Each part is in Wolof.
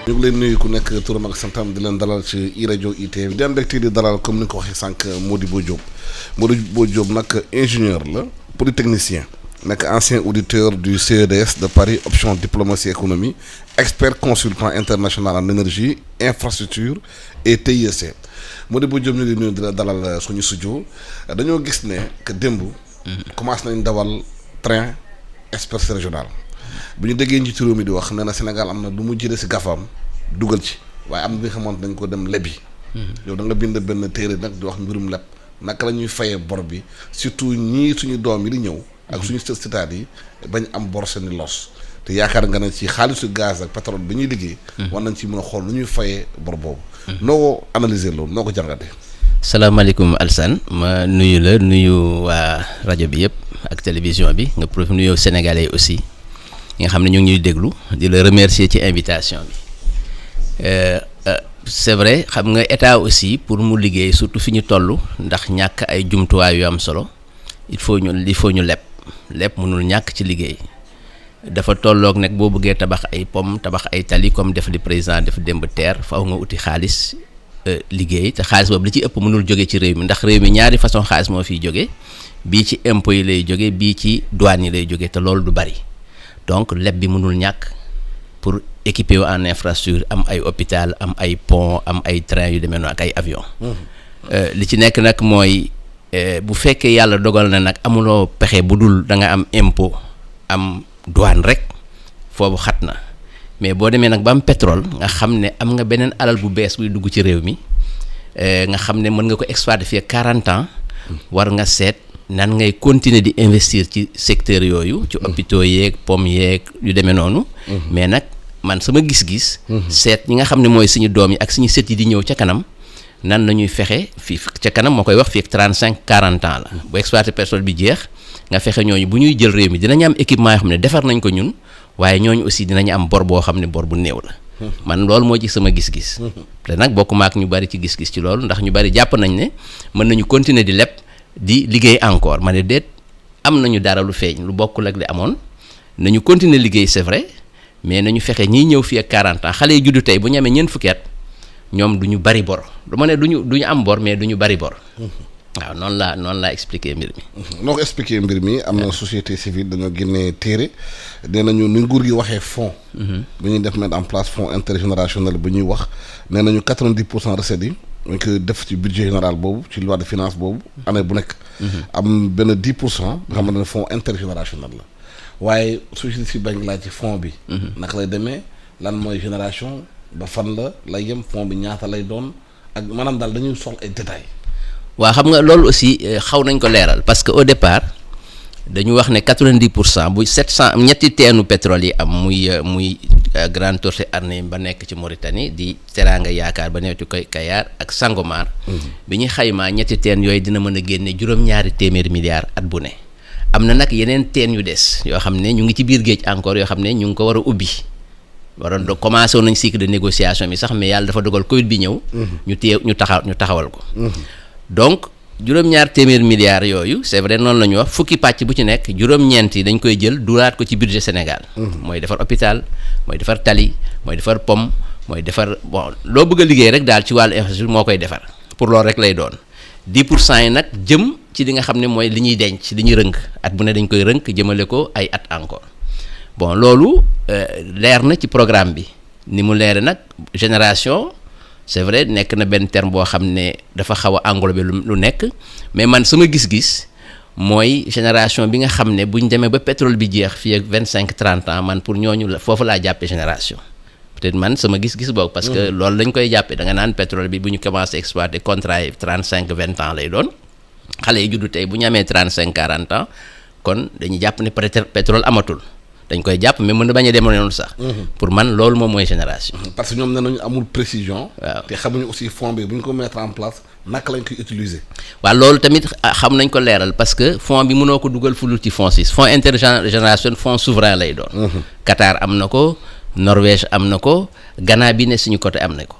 ñu ngi leen nuyu ku nekk turam ak santam di leen dalal ci iRadio ITV di am mbégte di dalal comme ni nga ko waxee sànq Modibo Diop nag ingénieur la polytechnicien nekk ancien auditeur du CEDS de Paris option diplomatie économie expert consultant international en énergie infrastructure et TIEC Modibo Diop ñu ngi nuyu di la dalal suñu studio dañoo gis ne que démb. commencé nañ dawal train express régional. bu ñu déggee njiitu réew mi di wax nee na Sénégal am na lu mu jëlee si gafaam dugal ci waaye am na bi nga xamante dañ ko dem lebi. yow da nga bind benn téere nag di wax mbirum leb naka la ñuy fayee bor bi surtout ñii suñu doom yi di ñëw. ak suñu sëtaat yi bañ am bor seeni los. te yaakaar nga ne ci xaalisu gaz ak pétrole bi ñuy liggéey. war nañ ci mën a xool lu ñuy fayee bor boobu. noo ko analyser loolu noo ko jàngatee. salaamaaleykum Alsane ma nuyu la nuyu waa rajo bi yëpp ak télévision bi nga profité nuyu sénégalais yi aussi. nga xam ne ñu ngi ñuy déglu di la remercier ci invitation bi c'est vrai xam nga état aussi pour mu liggéey surtout fi ñu toll ndax ñàkk ay jumtuwaay yu am solo il faut ñu leb mënul ñàkk ci liggéey dafa tolloog nag boo bëggee tabax ay pom tabax ay tali comme def li président def démb terre faaw nga uti xaalis liggéey te xaalis boobu li ci ëpp mënul jóge ci réew mi ndax réew mi ñaari façon xaalis moo fiy jóge bii ci impôts yi lay jóge bii ci douane yi lay jóge te loolu du bari donc leb bi mënul ñàkk pour équiper wu en infrastructure am ay hôpital am ay pont am ay train yu demee noonu ak ay avion li ci nekk nag mooy bu fekkee yàlla dogal na nag amuloo pexe bu dul da nga am impôt am douane rek foofu xat na mais boo demee nag ba am pétrole nga xam ne am nga beneen alal bu bees buy dugg ci réew mi nga xam ne mën nga ko exploiter fii 40 ans war nga seet nan ngay continuer di investir ci secteur yooyu ci hôpitaux yeeg pom yeeg yu demee noonu mais nag man sama gis-gis seet ñi nga xam ne mooy suñu doom yi ak suñu sët yi di ñëw ca kanam nan la ñuy fexe fii ca kanam moo koy wax fii ak 35-40 ans la bu exploiter pétrole bi jeex nga fexe ñooñu bu ñuy jël réew mi dinañu am équipement yoo xam ne defar nañ ko ñun waaye ñooñu aussi dinañu am bor boo xam ne bor bu néew la man loolu moo ci sama gis-gis te nag bokkuma ak ñu bari ci gis-gis ci loolu ndax ñu bari jàpp nañ ne mën nañu continuer di leb di liggéey encore ma ne déet am nañu dara lu feeñ lu bokkul ak li amoon nañu continuer liggéey c'est vrai mais nañu fexe ñiy ñëw fii ak 40 ans xale yi juddu tey bu ñu amee ñeent fukki at ñoom du ñu bari bor du ma ne du ñu am bor mais du ñu bari bor waaw noonu laa expliquer mbir mi. noo ko expliquer mbir mi am na société civile dañoo génnee téere nee nañu ni nguur gi waxee fonds. bu ñuy def mettre en place fonds intergénérationnel bu ñuy wax nee nañu 90% recettes yi. dañ ko def ci budget général boobu ci loi de finance boobu année bu nekk am benn 10% nga xamante ne fonds intergénérationnel la waaye société si bañ laaj ci fonds bi naka lay demee lan mooy génération ba fan la lay yem fonds bi ñaata lay doon ak maanaam daal dañuy soxla ay détails waaw xam nga loolu aussi xaw nañ ko leeral parce que au départ dañu wax ne 90% bu 700 ñetti teenu pétrole yi am muy Grande Tortue Arnhem ba nekk ci Mauritanie di Teranga Yaakaar ba nekk ci Kayar ak Sangomar bi ñu xaymaa ñetti teen yooyu dina mën a génne juróom-ñaari téeméeri milliards at bu ne am na nag yeneen teen yu des yoo xam ne ñu ngi ci biir géej encore yoo xam ne ñu ngi ko war a ubbi waroon do commencé woon nañ cycle de négociation bi sax mais yàlla dafa dogal Covid bi ñëw ñu taxawal ko donc juróom-ñaar téeméer milliards yooyu c'est vrai noonu la ñu wax fukki pàcc bu ci nekk juróom-ñeent yi dañ koy jël duraat ko ci budget Sénégal mooy defar hôpital mooy defar tali mooy defar pom mooy defar bon loo bëgg a liggéey rek daal ci wàllu infrastructure moo koy defar pour loolu rek lay doon 10% yi nag jëm ci li nga xam ne mooy li ñuy denc li ñuy rënk at bu ne dañ koy rënk jëmale ko ay at encore bon loolu leer na ci programme bi ni mu leere nag génération c'est vrai nekk na benn terme boo xam ne dafa xaw a englobé lu nekk mais man sama gis-gis mooy génération bi nga xam ne bu ñu demee ba pétrole bi jeex fii ak 25-30 ans man pour ñooñu foofu laa jàppee génération peut-être man sama gis-gis boobu. parce que loolu lañ koy jàppee da nga naan pétrole bi bu ñu commencé exploiter contrat yi 35-20 ans lay doon xale yi juddu tey bu ñu amee 35-40 ans kon dañuy jàpp ne peut-être pétrole amatul. dañ koy jàpp mais mën na bañ a demoon noonu sax. pour man loolu moom mooy génération. parce que ñoom nee nañu amul précision. waaw te xamuñu aussi fonds bi bu ñu ko mettre en place naka lañ koy utiliser. waaw loolu tamit xam nañ ko leeral parce que fonds bi mënoo ko dugal fulul ci fonds 6 fonds intergénération fonds souverain lay doon. Qatar am na ko Norvège am na ko Ghana bi ne suñu côté am na ko.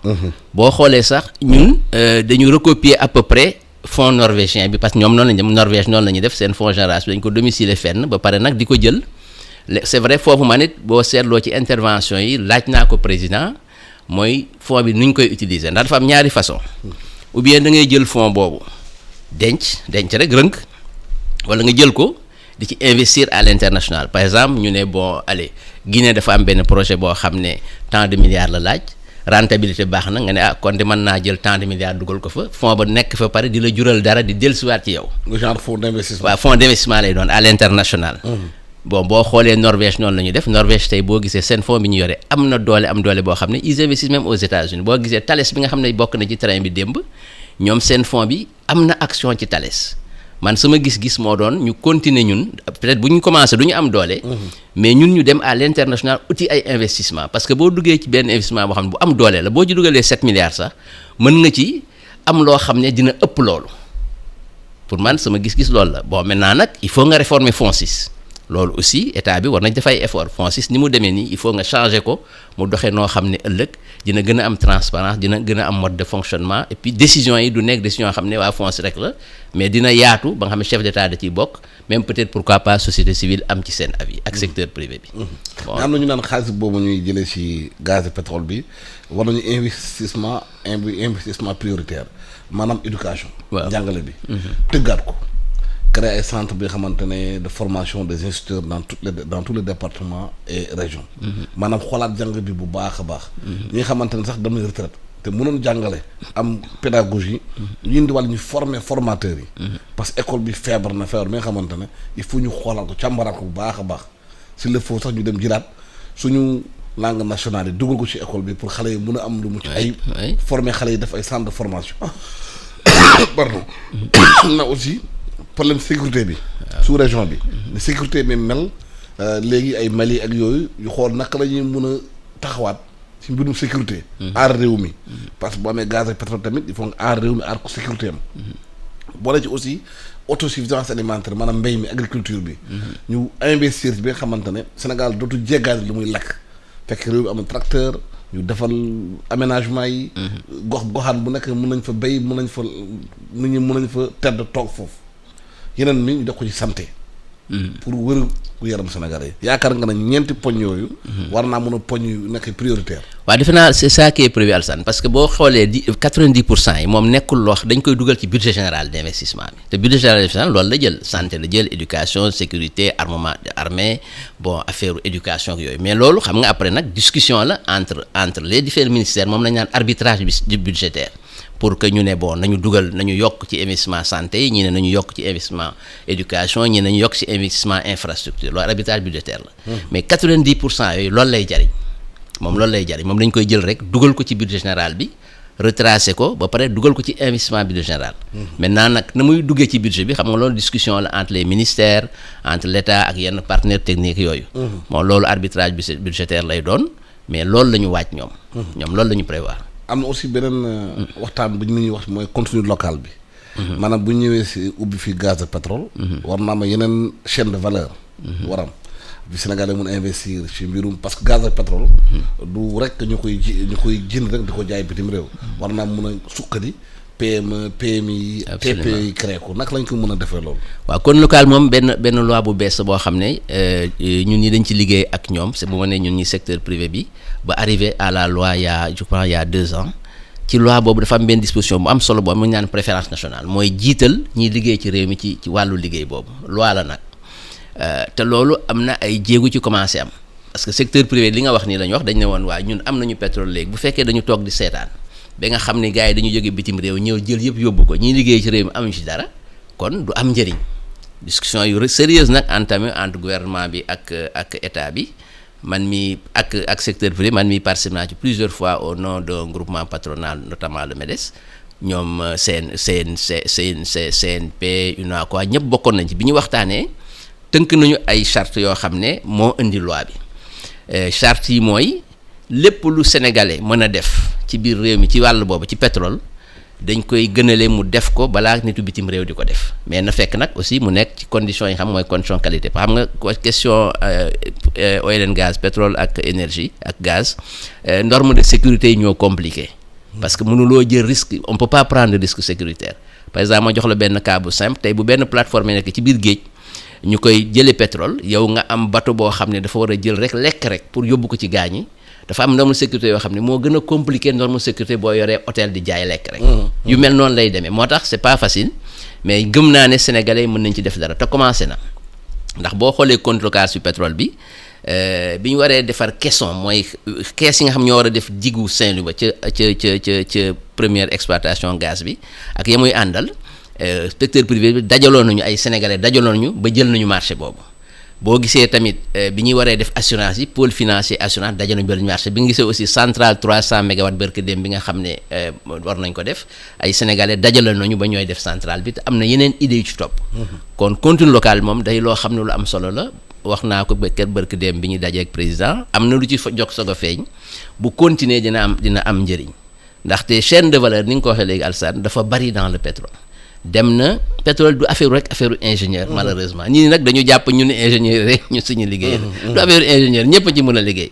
boo xoolee sax ñun dañu recopier à peu près fonds norvégien bi parce que ñoom noonu lañ Norvège noonu la ñuy def seen fonds génération dañ ko domicilier fenn ba pare nag di ko jël. c'est vrai foofu man it boo seetloo ci intervention yi laaj naa ko président mooy fonds bi nu ñu koy utiliser ndax dafa am ñaari façon ou bien da ngay jël fonds boobu denc rek rënk wala nga jël ko di ci investir à l'international. Par exemple ñu ne bon allez Guinée dafa am benn projet boo xam ne tant de milliards la laaj rentabilité baax na nga ne kon de mën naa jël tant de milliards dugal ko fa fonds ba nekk fa pare di la jural dara di dellusiwaat ci yow. genre fonds d'investissement. waaw fonds d'investissement lay doon à l'international. Bon boo xoolee Norvège noonu la ñu def Norvège tey boo gisee seen fonds bi ñu yore am na doole boo xam ne ils investissent même aux États-Unis boo gisee Thales bi nga xam ne bokk na ci train bi démb ñoom seen fonds bi am na action ci Thales. Man sama gis-gis moo doon ñu continuer ñun peut-être bu ñu commencé du ñu am doole. mais ñun ñu dem à l'international uti ay investissement parce que boo duggee ci benn investissement boo xam ne bu am doole la boo ci dugalee 7 milliards sax mën nga ci am loo xam ne dina ëpp loolu pour man sama gis-gis loolu la bon maintenant nag il faut nga réformer FONSIS loolu aussi état bi war nañ def ay effort FONSIS ni mu demee nii il faut nga changer ko mu doxee noo xam ne ëllëg dina gën a am transparence dina gën a am mode de fonctionnement et puis décision yi du nekk décision yoo xam ne waa FONSIS rek la mais dina yaatu ba nga xam ne chef d'état da ciy bokk même peut-être pourquoi pas société civile am ci seen avis ak secteur privé bi. bon am na ñu naan xaalis boobu ñuy jëlee ci gaz et pétrole bi war nañu investissement prioritaire maanaam éducation. waaw jàngale bi. tëggaat ko. créer ay centre bi nga xamante ne de formation des instituteurs dans tous les départements et régions. maanaam xoolaat jàng bi bu baax a baax. ñi nga xamante ne sax damay retraite te mënoon jàngale am pédagogie. ñu indi wàll ñu former formateurs yi. parce que école bi feebar bi nga xamante ne il faut ñu xoolaat ko càmbaraat ko bu baax a baax s'il le faut sax ñu dem jëlaat suñu langue nationale yi dugal ko ci école bi pour xale yi mën a am lu mu ci ay former xale yi def ay centre de formation. pardon na aussi. problème sécurité bi sous région bi ne sécurité bi mel léegi ay Mali ak yooyu yu xool naka la ñuy mën a taxawaat ci mbirum sécurité aar réew mi parce que boo amee gaz ak pétrole tamit il faut nga aar réew mi aar ko sécurité am boole ci aussi autosuffisance alimentaire maanaam mbéy mi agriculture bi ñu investir bi nga xamante ne Sénégal dootu jéggaani lu muy lakk fekk réew mi amul tracteur ñu defal aménagement yi goxaan bu nekk mën nañ fa béy mën nañ fa nit ñi mën nañ fa tedd toog foofu yeneen mi ñu def ko ci santé pour wër gu yaram Sénégalais yi yaakaar nga ne ñeenti poñ yooyu war naa mën a poñ yu nekk prioritaire waaw defe naa c'est ça qui est prévu Alassane parce que boo xoolee 90% yi moom nekkul loo dañ koy dugal ci budget général d'investissement bi te budget général d'investissement loolu la jël santé la jël éducation sécurité armement armée bon affaire éducation ak yooyu mais loolu xam nga après nag discussion la entre les différents ministères moom lañ naan arbitrage bi budgétaire pour que ñu ne bon nañu yokk ci investissement santé yi ñi ne nañu yokk ci investissement éducation ñi ne nañu yokk ci investissement infrastructure loolu arbitrage budgétaire la mais 90% yooyu loolu lay jariñ moom dañ koy jël rek dugal ko ci budget général bi retracé ko ba pare dugal ko ci investissement budget général maintenant nag na muy duggee ci budget bi xam nga loolu discussion la entre les ministères entre l'État ak yenn partenaires techniques yooyu bon loolu arbitrage budgétaire lay doon mais loolu la ñu waaj ñoom loolu la ñu prévoir. am na aussi beneen waxtaan bu ñu ñuy wax mooy contenu local bi maanaam bu ñëwee si ubbi fi gaz de pétrole war naa am yeneen chaîne de valeur waram bi Sénégal mën a investir ci mbirum parce que gaz de pétrole du rek ñu koy jënd rek di ko jaay bitim réew war naa mën a suqali PME PMI TPE yi créé ko naka lañ ko mën a defee loolu waaw kon local moom benn loi bu bees boo xam ne ñun ñi dañ ci liggéey ak ñoom c'est bu ma ne ñun ñi secteur privé bi ba arrivé à la loi je pense il y a 2 ans ci loi boobu dafa am benn disposition bu am solo boobu mu ñu naan préférence nationale mooy jiital ñiy liggéey ci réew mi ci wàllu liggéey boobu loi la nag te loolu am na ay jéegu ci commencé am parce que secteur privé li nga wax nii la ñu wax dañ ne woon waa ñun am nañu pétrole léegi bu fekkee dañu toog di seetaan ba nga xam ne gars yi dañu jóge bitim réew ñëw jël yëpp yóbbu ko ñiy liggéey ci réew mi amuñu ci dara kon du am njëriñ discussion yu sérieuse nag entamé entre gouvernement bi ak état bi man mi ak secteur privé man mi participé naa ci plusieurs fois au nom d'un groupement patronal notamment le MEDES ñoom CNP UNACOIS ñëpp bokkoon nañ ci bi ñu waxtaanee tënk nañu ay charte yoo xam ne moo indi loi bi charte yi mooy lépp lu sénégalais mën a def ci biir réew mi ci wàll boobu ci pétrole dañ koy gënale mu def ko balaa nitu bitim réew di ko def mais na fekk nag aussi mu nekk ci conditions yi xam mooy condition qualité xam nga question oil and gaz pétrole ak énergie ak gaz norme de sécurité yi ñoo compliqué parce que mënuloo jël risque on peut pas prendre risque sécuritaire par exemple ma jox la benn cas bu simple tey bu benn plateforme nekk ci biir géej ñu koy jëlee pétrole yow nga am bateau boo xam ne dafa war a jël rek lekk rek pour yóbbu ko ci gaañ yi dafa am norme sécurité yoo xam ne moo gën a compliqué norme sécurité boo yoree hôtel di jaay lekk rek. yu mel noonu lay demee moo tax c'est pas facile mais gëm naa ne sénégalais mën nañ ci def dara te commencé na ndax boo xoolee contrecarrage su pétrole bi bi ñu waree defar caisson mooy kees yi nga xam ñoo war a def diggu Saint-Louis ba ca première exploitation gaz bi ak ya muy àndal secteur privé bi dajaloon nañu ay sénégalais dajaloon nañu ba jël nañu marché boobu. boo gisee tamit bi ñuy waree def assurance yi pôle financier assurance dajale nañu marché bi nga gisee aussi centrale 300 mégawatts barke dem bi nga xam ne war nañ ko def ay sénégalais dajale nañu ba ñooy def centrale bi te am na yeneen idées yu ci topp. kon contenu local moom day loo xam ne lu am solo la wax naa ko ba kër barke dem bi ñu dajee ak président am na lu ci jox soog a feeñ bu continuer dina am njëriñ ndaxte chaîne de valeur ni nga ko waxee léegi Alassane dafa bari dans le pétrole. dem na pétrole du affaire rek affaire ingénieur malheureusement ñii nag dañu jàpp ñu ne ingénieur rek ñu suñu liggéey la du affaire ingénieur ñëpp ci mën a liggéey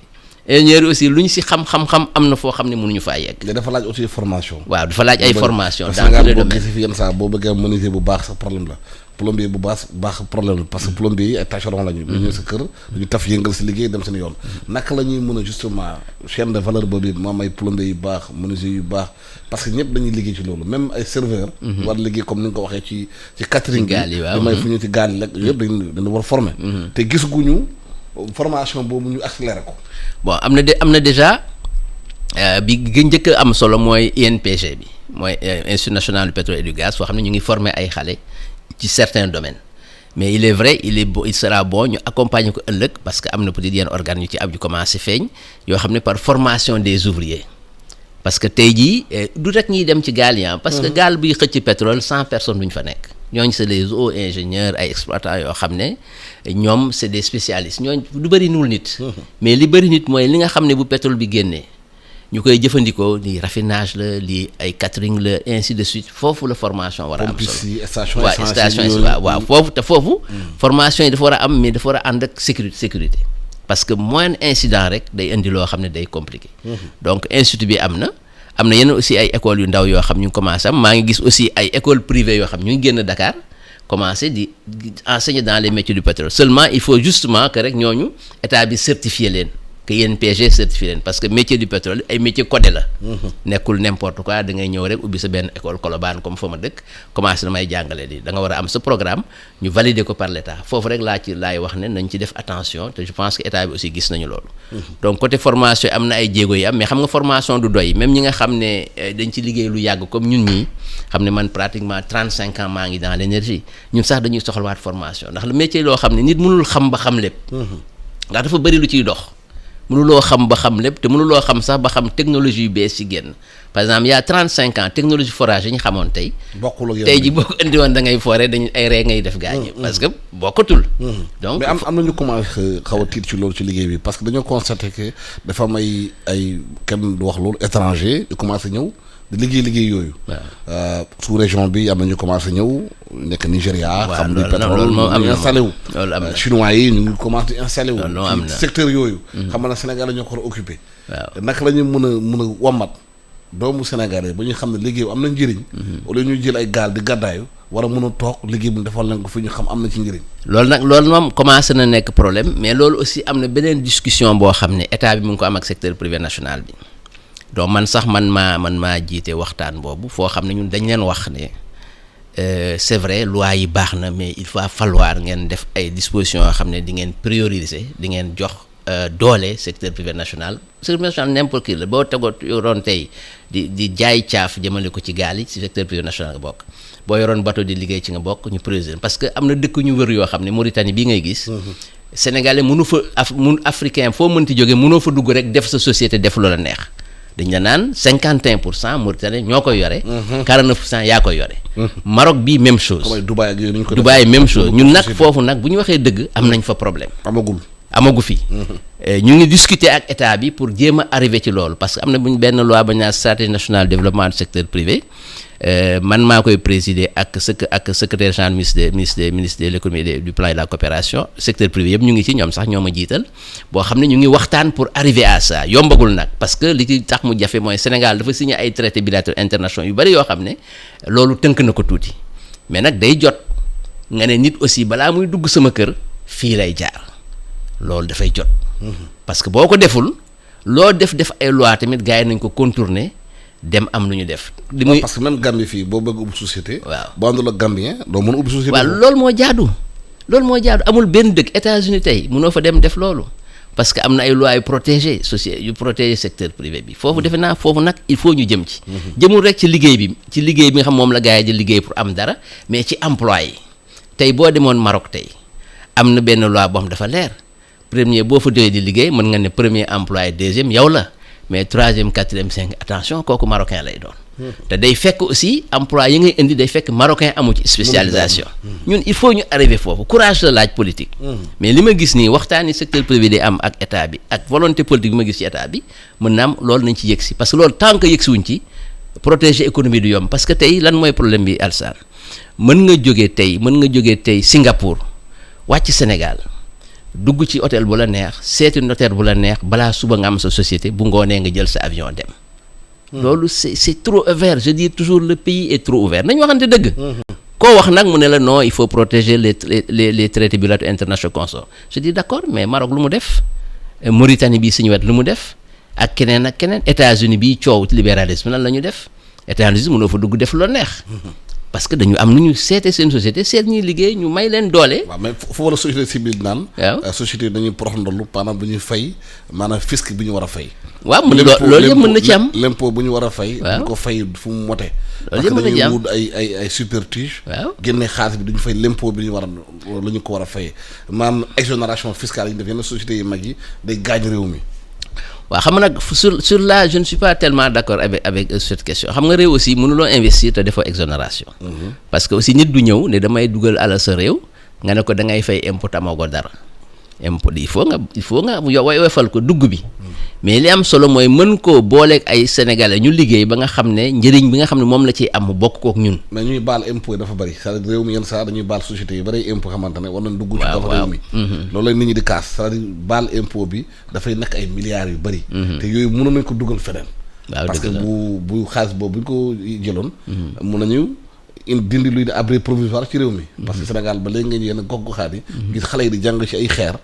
ingénieur yi aussi lu ñu si xam-xam-xam am na foo xam ne mënuñu faa yegg. dafa laaj aussi formation. waaw dafa laaj ay formation dans tous les domaines parce que fi yenn saa boo bëggee menuisier bu baax sax problème la plombier bu baax problème la parce que plombier yi ay tâcheron lañu. ñu ñëw sa kër ñu taf yëngal si liggéey dem seen yoon. naka la ñuy mën a justement chaîne de valeur boobu it moom ay plombier yu baax menuisier yu baax parce que ñëpp dañuy liggéey ci loolu même ay serveur war liggéey comme ni nga ko waxee ci catering bi may fu ñu ci gaal yi rek yëpp dañu war former te gisaguñu formation boobu ñu accéléré ko. bon am na déjà bi gën njëkk am solo mooy INPG bi mooy Institut national du pétrole et du gaz foo xam ne ñu ngi former ay xale ci certains domaines mais il est vrai il sera bon ñu accompagner ko ëllëg parce que am na peut-être yenn organes yu ci ab yu commencé feeñ yoo xam ne par formation des ouvriers parce que tey jii du rek ñuy dem ci gaal yi parce que gaal buy xëcc pétrole 100 personnes duñ fa nekk ñooñu c'est les hauts ingénieurs ay exploitants yoo xam ne ñoom c'est des spécialistes ñooñu du bëri nul nit mais li bëri nit mooy li nga xam ne bu pétrole bi génnee ñu koy jëfandikoo lii raffinage la lii ay catering la ainsi de suite foofu la formation war a am solo waaw station yi waaw foofu formation yi dafa war a am mais dafa war a ànd ak sécurité parce que moyen incident rek day indi loo xam ne day compliqué donc institut bi am na yenn aussi ay écoles yu ndaw yoo xam ñu ngi commencé am maa ngi gis aussi ay écoles privées yoo xam ñu ngi génn Dakar commencé di enseigner dans les métiers du pétrole seulement il faut justement que rek ñooñu état bi certifier leen que INPG certifié leen parce que métier du pétrole ay métier codé la nekkul n'importe quoi da ngay ñëw rek ubbi sa benn école Colobane comme fa ma dëkk commencé damay jàngale di da nga war a am sa programme ñu valider ko par l'état foofu rek laay wax ne nañ ci def attention te je pense que état bi aussi gis nañu loolu donc côté formation am na ay jéego yi am mais xam nga formation du doy même ñi nga xam ne dañ ci liggéey lu yàgg comme ñun ñii xam ne man pratiquement 35 ans maa ngi dans l'énergie ñun sax dañuy soxlawaat formation ndax le métier loo xam ne nit mënul xam ba xam lépp ndax dafa bëri lu ciy dox mënuloo xam ba xam lépp te mënuloo xam sax ba xam technologie yu bees ci génn par exemple il y a 35 ans technologie forage yi ñu xamoon tey tey ji boo ko indi woon da ngay foore dañu ay ree ngay def gaañi parce que bokkatul donc mais am nañu commencé xaw a tiit ci loolu ci liggéey bi parce que dañoo constaté que dafa am ay kenn du wax loolu étranger yu commencé ñëw di liggéey yooyu sous région bi am na ñu commencé ñëw nekk Nigéria xam ni pétrole moom am na installé wu loolu am na chinois yi ñu ngi commencé di installé wu loolu am na secteur yooyu xam nga Sénégal la ñoo ko war a occupé waaw naka la ñu mën a wammat doomu Sénégalais ba ñu xam ne liggéey am na njëriñ wala ñuy jël ay gaal di gàddaayu war a mën a toog liggéey bu defal nañ ko fi ñu xam am na ci njëriñ loolu moom commencé na nekk problème mais loolu aussi am na beneen discussion boo xam ne état bi mu ngi ko am ak secteur privé national bi donc man sax man maa jiite waxtaan boobu foo xam ne ñun dañ leen wax ne c'est vrai loi yi baax na mais il va falloir ngeen def ay dispositions yoo xam ne di ngeen prioriser di ngeen jox doole secteur privé national n'importe qui la boo tegoo yoroon tey di jaay caaf jëmale ko ci gaal yi ci secteur privé national nga bokk boo yoroon bateau di liggéey ci nga bokk ñu prioriser parce que am na dëkk ñu wër yoo xam ne Mauritanie bii ngay gis sénégalais mënu fa africain foo mënti jógee mënoo fa dugg rek def sa société def lu la neex dañ la naan 51% Mauritanie ñoo koy yore 49% yaa koy yore Maroc bi même chose Dubaï même chose ñun nag foofu nag bu ñu waxee dëgg am nañ fa problème amagu fi ñu ngi discuter ak état bi pour jéem a arriver ci loolu parce que am na buñ benn loi ba ñu naan stratégie nationale de développement du secteur privé man maa koy présider ak secrétaire général ministre de l'économie et du plan et de la coopération secteur privé yëpp ñu ngi ci ñoom sax ñoo ma jiital boo xam ne ñu ngi waxtaan pour arriver à ça yombagul nag parce que li ci tax mu jafe mooy Sénégal dafa signé ay traités bilatéraux internationaux yu bari yoo xam ne loolu tënk na ko tuuti mais nag day jot nga ne nit aussi balaa muy dugg sama kër fii lay jaar loolu dafay jot parce que boo ko deful loo def ay loi tamit gars yi nañ ko contourner dem am lu ñu def. li muy parce que même Gambie fii boo bëgg ubbi société. waaw boo àndul ak Gambien doo mën ubbi société. waaw loolu moo jaadu amul benn dëkk États-Unis tey mënoo fa dem def loolu parce que am na ay lois yu protégé société yu protégé secteur privé bi foofu defe naa foofu nag il faut ñu jëm ci. jëmul rek ci liggéey bi nga xam moom la gars yi di liggéey pour am dara mais ci emploi yi tey boo demoon Maroc tey am na benn loi boo xam dafa leer premier boo fa déwee di liggéey mën nga ne premier employé deuxième yow la mais troisième quatrième cinq attention kooku marocain lay doon. te day fekk aussi emploi yi ngay indi day fekk marocain amu ci spécialisation. ñun il faut ñu arriver foofu courage la laaj politique. mais li ma gis nii waxtaani secteur privé day am ak état bi ak volonté politique bi ma gis ci état bi mën na am loolu nañ ci yëgsi parce que loolu tant que yëgsi wuñ ci protéger économie du yomb parce que tey lan mooy problème bi Alsaan mën nga jógee tey Singapour wàcc Sénégal dugg ci hôtel bu la neex seeti notaire bu la neex balaa suba nga am sa société bu ngoonee nga jël sa avion dem. loolu c'est trop ouvert je dis toujours le pays est trop ouvert nañu waxante dëgg. koo wax nag mu ne la non il faut protéger les traités bilatéraux internationaux consorts je dis d'accord mais Maroc lu mu def Mauritanie bii suñu wet lu mu def ak keneen États-Unis bii coow libéralisme lan la ñu def États-Unis mënoo fa dugg def lu la neex. parce que dañu am nu ñu seete seen société seet ñuy liggéey ñu may leen doole. waaw mais foofu la société civile naan. waaw société dañuy porox ndollu maanaam bu ñuy fay maanaam fisc bi ñu war a fay. waaw loolu yëpp mën na ci am l'impôt bu ñu war a fay. waaw du ko fay fu mu mote. loolu yëpp mën na ci am parce que dañuy wut ay supertige. waaw génne xaalis bi duñu fay l'impôt bi ñu war a la ñu ko war a fay maanaam exonération fiscale yi ñu def yenn sociétés yi mag yi day gaañ réew mi. waaw xam nga nag sur là je ne suis pas tellement d'accord avec cette question xam nga réew aussi mënuloo investir te defoo exonération. parce que aussi nit du ñëw ne damay dugal alal sa réew nga ne ko da ngay fay impôt amagoo dara impôt il faut nga woyofal ko dugg bi. mais li am solo mooy mën koo booleeg ay sénégalais ñu liggéey ba nga xam ne njëriñ bi nga xam ne moom la ciy am mu bokk kook ñun. mais ñuy baal impôt yi dafa bëri c'est-à-dire réew mi yenn saa dañuy baal société yi bëri impôt xamante ne war nañ dugg ci dafa réew mi loolu la nit ñi di kaas c'est-à-dire baal impôt bi dafay nekk ay milliards yu bëri te yooyu mënoon nañ ko dugal feneen parce que bu xaalis boobu bu ñu ko jëloon mun nañu dindi luy di abri provisoire ci réew mi parce que Sénégal ba léegi nga yenn gox-goxaat yi gis xale yi di jàng ci ay xeer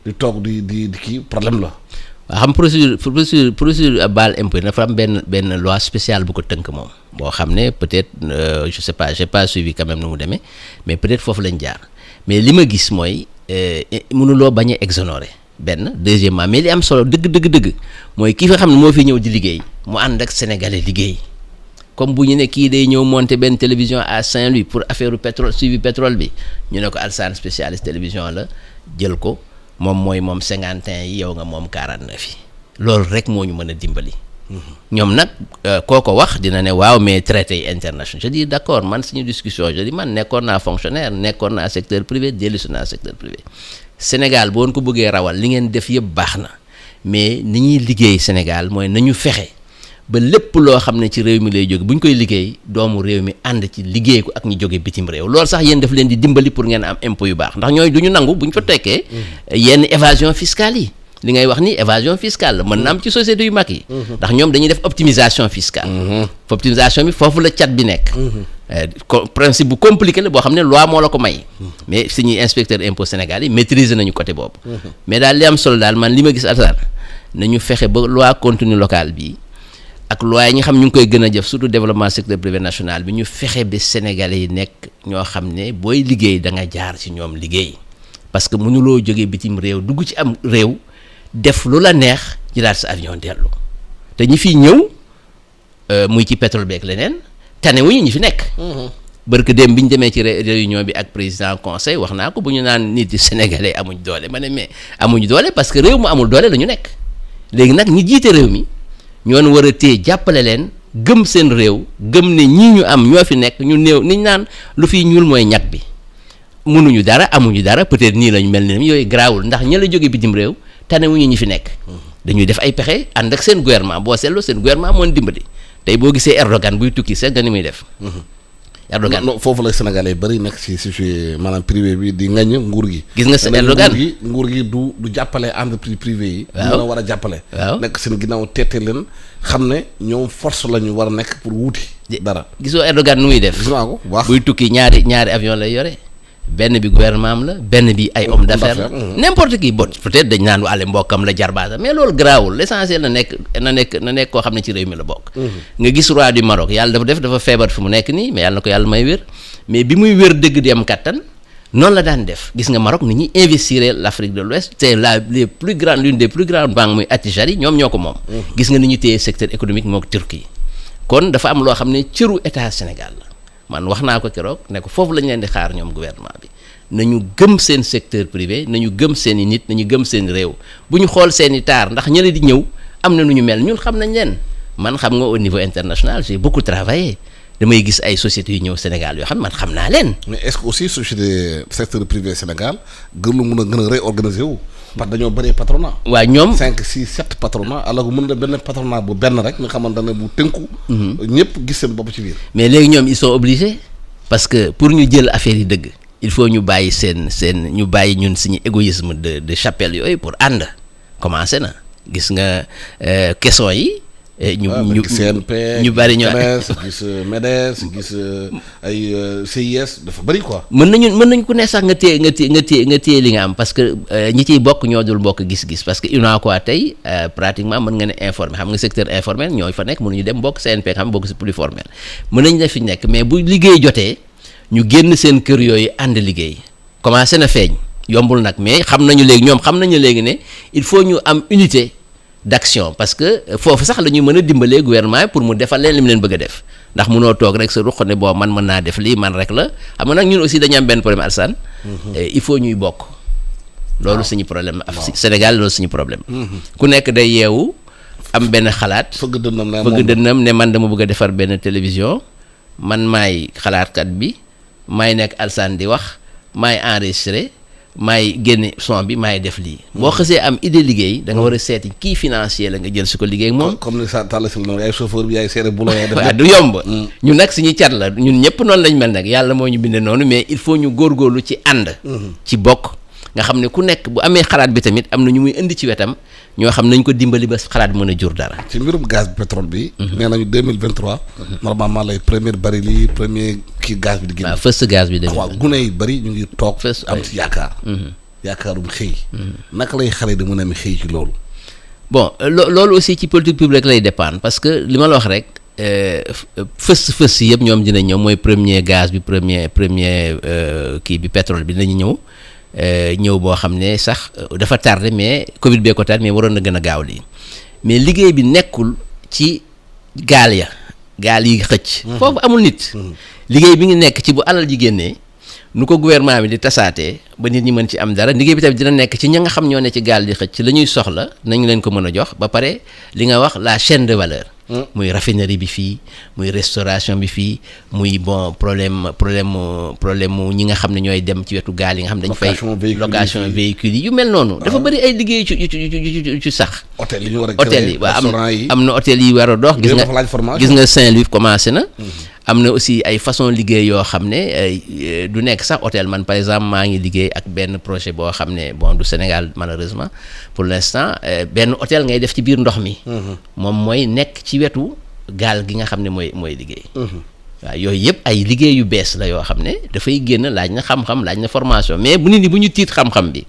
di toog di kii problème la. waaw xam procédure baal impôt dafa am benn loi spéciale bu ko tënk moom boo xam ne peut-être je sais pas j'ai pas suivi quand même nu mu demee mais peut-être foofu lañ jaar mais li ma gis mooy mënuloo bañ a exonérer benn deuxièmement mais li am solo dëgg mooy kii nga xam ne moo fi ñëw di liggéey mu ànd ak sénégalais liggéey comme bu ñu ne kii day ñëw monter benn télévision à Saint-Louis pour affaire pétrole suivi pétrole bi ñu ne ko Alsaan spécialiste télévision la jël ko. moom 51 yi yow nga moom 49 yi loolu rek moo ñu mën a dimbali. ñoom nag kooko wax dina ne waaw mais traités yi internationaux je dis d'accord man suñu discussion je dis man nekkoon naa fonctionnaire nekkoon naa secteur privé dellusi naa secteur privé Sénégal boo ko bëggee rawal li ngeen def yëpp baax na mais ni ñuy liggéey Sénégal mooy nañu fexe ba lépp loo xam ne ci réew mi lay jóge bu ñu koy liggéey doomu réew mi ànd ci liggéey ko ak ñu jóge bitim réew loolu sax yéen daf leen di dimbali pour ngeen am impôt yu baax ndax ñooy du ñu nangu bu ñu fa tekkee yenn évasion fiscale yi li ngay wax ni évasion fiscale la mën na am ci société yu mag yi ndax ñoom dañuy def optimisation fiscale optimisation bi foofu la cat bi nekk principe bu compliqué la boo xam ne loi moo la ko may mais suñuy inspecteur impôt Sénégal yi maîtriser nañu côté boobu mais daal li am solo daal man li ma gis Alsaan nañu fexe ba loi contenu local bi ak loi yi nga xam ñu ngi koy gën a jëf surtout développement secteur privé national bi ñu fexe ba sénégalais yi nekk ñoo xam ne booy liggéey da nga jaar ci ñoom liggéey parce que mënuloo jógee bitim réew dugg ci am réew def lu la neex jëlaat sa avion dellu te ñi fi ñëw muy ci pétrole beeg leneen tane wuñu ñi fi nekk. barke dem bi ñu demee ci réunion bi ak président conseil wax naa ko bu ñu naan nit yi sénégalais amuñ doole ma ne mais amuñ doole parce que réew mu amul doole la ñu nekk léegi nag ñi jiite réew mi. ñoon war a téye jàppale leen gëm seen réew gëm ne ñii ñu am ñoo fi nekk ñu néew niñ naan lu fiy ñuul mooy ñag bi mënuñu dara amuñu dara peut-être nii lañu mel ni yooyu garaawul ndax ña la jóge bitim réew tanewuñu ñi fi nekk dañuy def ay pexe ànd ak seen gouvernement boo seetloo seen gouvernement moo dimbali tey boo gisee Erdogan buy tukki seet nga ni muy def Erdogan non foofu la Sénégalais bëri nekk ci maanaam privé bi di ngañ nguur gi. gis nga sa Erdogan nguur gi du jàppale entreprise privé yi. waaw ñu war a jàppale. waaw nekk seen ginnaaw teete leen xam ne ñoom force la ñu war a nekk pour wuuti dara. gisoo Erdogan nu muy def. gis naa ko bu baax buy tukki ñaari avion lay yore benn bi gouvernement am la benn bi ay homme d'affaires la n'importe qui bon peut-être dañ naan waale mbokkam la jarbaata mais loolu garaawul l'essentiel na nekk koo xam ne ci réew mi la bokk. nga gis roi du Maroc yàlla dafa feebar fi mu nekk nii mais yàlla na ko yàlla may wér mais bi muy wér dëgg di am kattan noonu la daan def gis nga Maroc ni ñuy investir l'Afrique de l'Ouest c'est l'une des plus grandes banques muy Attijari ñoom ñoo ko moom. gis nga ni ñu téye secteur économique mook Turquie kon dafa am loo xam ne cëru état Sénégal la man wax naa ko keroog ne ko foofu lañ leen di xaar ñoom gouvernement bi nañu gëm seen secteur privé nañu gëm seen i nit nañu gëm seen réew bu ñu xool seen i taar ndax ñële di ñëw am na nu ñu mel ñun xam nañ leen man xam nga au niveau international j'ai beaucoup travaillé damay gis ay sociétés yu ñëw Sénégal yoo xam man xam naa leen. mais est-ce que aussi société secteur privé Sénégal gën a réorganiser wu. parce que dañoo bëree patronat. waaw ñoom 5 6 7 patronat alors que mën na benn patronat bu benn rek nga xamante ne bu tënku. ñëpp gis seen bopp ci biir. mais léegi ñoom ils sont obligés parce que pour ñu jël affaire yi dëgg il faut ñu bàyyi ñu bàyyi ñun suñu égoïsme de chapelle yooyu pour ànd commencé na gis nga caisson yi. CNP ñu bari ñoo gis MEDES gis ay CIS dafa bari quoi. mën nañu ku ne sax nga téye li nga am parce que ñi ciy bokk ñoo dul bokk gis-gis parce que UNACOIS tey pratiquement mën nga ne informel xam nga secteur informel ñooy fa nekk mënuñu dem bokk CNP xam bokk si plus formel mën nañ ne fi nekk mais bu liggéey jotee ñu génn seen kër yooyu ànd liggéey commencé na feeñ yombul nag mais xam nañu léegi ne il faut ñu am unité d'action parce que foofu sax la ñuy mën a dimbalee gouvernement pour mu defal leen li mu leen bëgg a def ndax munoo toog rek sa ruq ne boo man mën naa def lii man rek la xam nga nag ñun aussi dañu am benn problème Alassane il faut ñuy bokk loolu suñu problème Sénégal loolu suñu problème ku nekk day yeewu am benn xalaat fëgg dënnam ne man dama bëgg a defar benn télévision man maay xalaatkat bi maay nekk Alassane di wax maay enregistré maay génne son bi maay def lii boo xësee am idée liggéey da nga war a seeti kii financier la nga jël si ko liggéey ak moom comme ni sa tàll si yaay chauffeur bi yaay seere boulot yaay def waaw du yomb ñun nag suñuy cat la ñun ñëpp noonu lañ mel nag yàlla moo ñu bindee noonu mais il faut ñu góorgóorlu ci ànd ci bokk nga xam ne ku nekk bu amee xalaat bi tamit am na ñu muy indi ci wetam ñoo xam nañ ko dimbali ba xalaat bi mën a jur dara ci mbirum gaz bi pétrole bi nee nañu 2023 normalement lay première baril yi premier kii gaz bi di génn waaw first gaz bi waaw gune yi bëri ñu ngi toog am ci yaakaarum xëy naka lay xale di mën a am xëy ci loolu bon loolu aussi ci politique publique lay dépendre parce que li ma la wax rek fës yëpp ñoom dina ñëw mooy premier gaz bi premier kii bi pétrole bi dinañu ñëw boo xam ne sax dafa tardé mais Covid bee ko tardé mais waroon na gën a gaaw lii mais liggéey bi nekkul ci gaal yi xëcc foofu amul nit liggéey bi ngi nekk ci bu alal ji génnee nu ko gouvernement bi di tasaatee ba nit ñi mën ci am dara liggéey bi tamit dina nekk ci ña nga xam ñoo ne ci gaal di xëcc la ñuy soxla nañu leen ko mën a jox ba pare li nga wax la chaîne de valeur muy raffinerie bi fii muy restauration bi fii muy bon problème mu ñi nga xam ne ñooy dem ci wetu gaal yi nga xam ne dañ fay location véhicule yi yu mel noonu dafa bëri ay liggéey ci sax hôtel yi ñu war a hôtel yi waaw am na hôtel yi war a dox gis nga Saint-Louis commencé na am na aussi ay façon liggéey yoo xam ne du nekk sax hôtel man par exemple maa ngi liggéey ak benn projet boo xam ne bon du Sénégal malheureusement pour l'instant benn hôtel ngay def ci biir ndox mi moom mooy nekk ci wetu gaal gi nga xam ne mooy liggéey waaw yooyu yëpp ay liggéey yu bees la yoo xam ne dafay génn laaj na xam-xam laaj na formation mais bu nit ñi bu ñu tiit xam-xam bi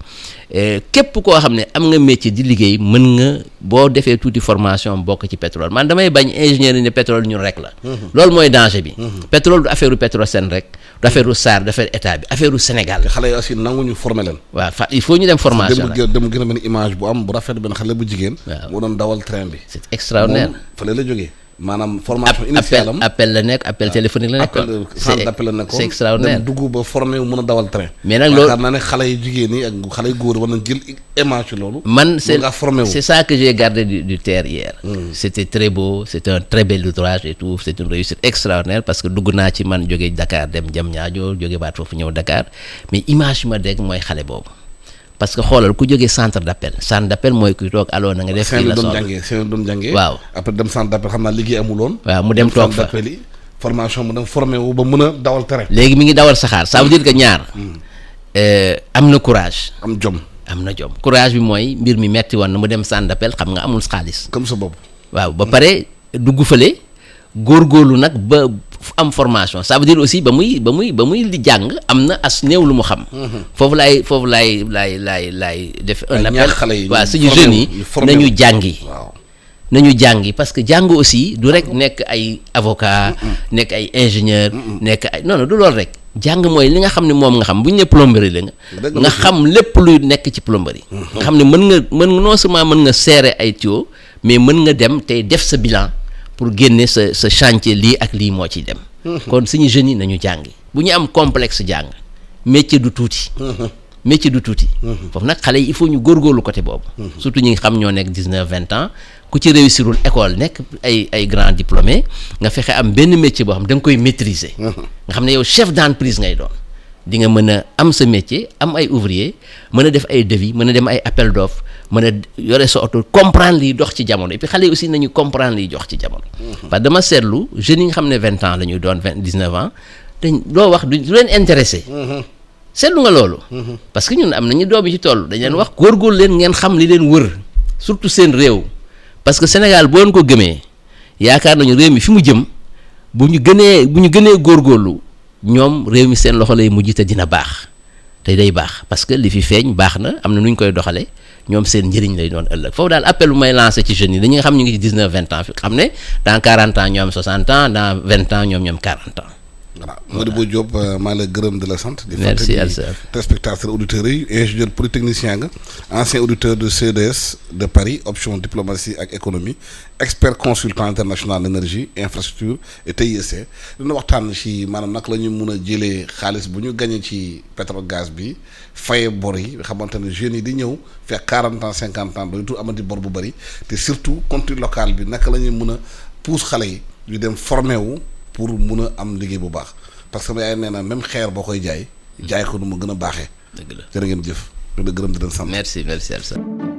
képp koo xam ne am nga métier di liggéey mën nga boo defee tuuti formation bokk ci pétrole man damay bañ ingénieur yi ne pétrole ñun rek la loolu mooy danger bi pétrole du affaire u Petrosen rek du affaire u SAR du affaire état bi affaire u Sénégal te xale yi aussi nanguñu former leen waaw il faut ñu dem formation la dem gën a benn image bu am bu rafet benn xale bu jigéen moo doon dawal train bi c'est extraordinaire fële la jógee maanaam formation initiale am appel la nekk appel téléphonique la nekk centre d'appel la nekkoon c'est extraordinaire dem dugg ba formé wu mën a dawal train mais nag loolu yaakaar naa ne xale yu jigéen yi ak xale yu góor war nañ jël image loolu man c'est ça que j'ai gardé du TER hier c'était très beau c'était un très bel ouvrage et tout c'est une réussite extraordinaire parce que dugg naa ci man jóge Dakar dem Diamniadio jóge baat foofu ñëw Dakar mais image yu ma dégg mooy xale boobu parce que xoolal ku jógee centre d'appel mooy kuy toog aloo na nga def fii la soxla seen doon jàngee waaw après dem centre d'appel xam naa liggéey amuloon waaw mu dem toog fa yi formation mu dem formé wu ba mën a dawal terrain léegi mi ngi dawal saxaar ça veut dire que ñaar am na courage am jom courage bi mooy mbir mi metti woon na mu dem centre d'appel xam nga amul xaalis comme sa bopp waaw ba pare dugg fële góorgóorlu nag ba am formation ça veut dire aussi ba muy di jàng am na as néew lu mu xam. foofu laay def un appel waaw suñu jeunes yi nañu jàngi. nañu jàngi parce que jàng aussi du rek nekk ay avocat nekk ay ingénieur nekk ay non du loolu rek jàng mooy li nga xam ne moom nga xam bu ñu ne plomberie la nga xam lépp luy nekk ci plomberie. nga xam ne mën nga non seulement mën nga serrer ay tuyaux mais mën nga dem tey def sa bilan pour génne sa chantier lii ak lii moo ciy dem. kon suñu jeunes yi nañu jàngi bu ñu am complexe jàng métier du tuuti. foofu nag xale yi il faut ñu góorgóorlu côté boobu. surtout ñi nga xam ñoo nekk 19-20 ans ku ci réussirul école nekk ay grand diplômé nga fexe am benn métier boo xam da nga koy maîtriser. nga xam ne yow chef d'entreprise ngay doon di nga mën a am sa métier am ay ouvrier mën a def ay devis mën a dem ay appel d'offre mën a yore sa oto comprendre liy dox ci jamono et puis xale yi aussi nañu comprendre liy dox ci jamono. parce que dama seetlu jeunes yi nga xam ne 20 ans la ñuy doon 19 ans dañ loo wax du leen intéressé. seetlu nga loolu. parce que ñun am nañu doom yi ci toll dañ leen wax góorgóorlu leen ngeen xam li leen wër surtout seen réew parce que Sénégal boo leen ko gëmee yaakaar nañu réew mi fi mu jëm bu ñu gënee góorgóorlu ñoom réew mi seen loxo lay mujj te dina baax te day baax parce que li fi feeñ baax na am na nu ñu koy doxalee ñoom seen njëriñ lay doon ëllëg foofu daal appel bu may lancé ci jeunes yi dañu nga xam ñu ngi ci 19-20 ans fi xam ne dans 40 ans ñoo am 60 ans dans 20 ans ñoom 40 ans. voilà Modibo Diop maa ngi lay gërëm di la sant. merci Alsar téléspectateurs auditeurs yi ingénieur polytechnicien nga ancien auditeur de CDS de Paris option diplomatie ak économie expert consultant international énergie infrastructure et TIC dina waxtaan ci maanaam naka la ñu mun a jëlee xaalis bu ñu gagné ci pétrole gaz bi faye bor yi nga xamante ne jeunes yi di ñëw fekk 40 ans 50 ans dootul amati bor bu bëri te surtout contenu local bi naka la ñuy mun a pousse xale yi ñu dem formé wu. pour mun a am liggéey bu baax parce que sama yaay nee na même xeer boo koy jaay ko nu mu gën a baaxee. dëgg la jërë ngeen jëf ñu la gërëm di leen sant. merci Alsane.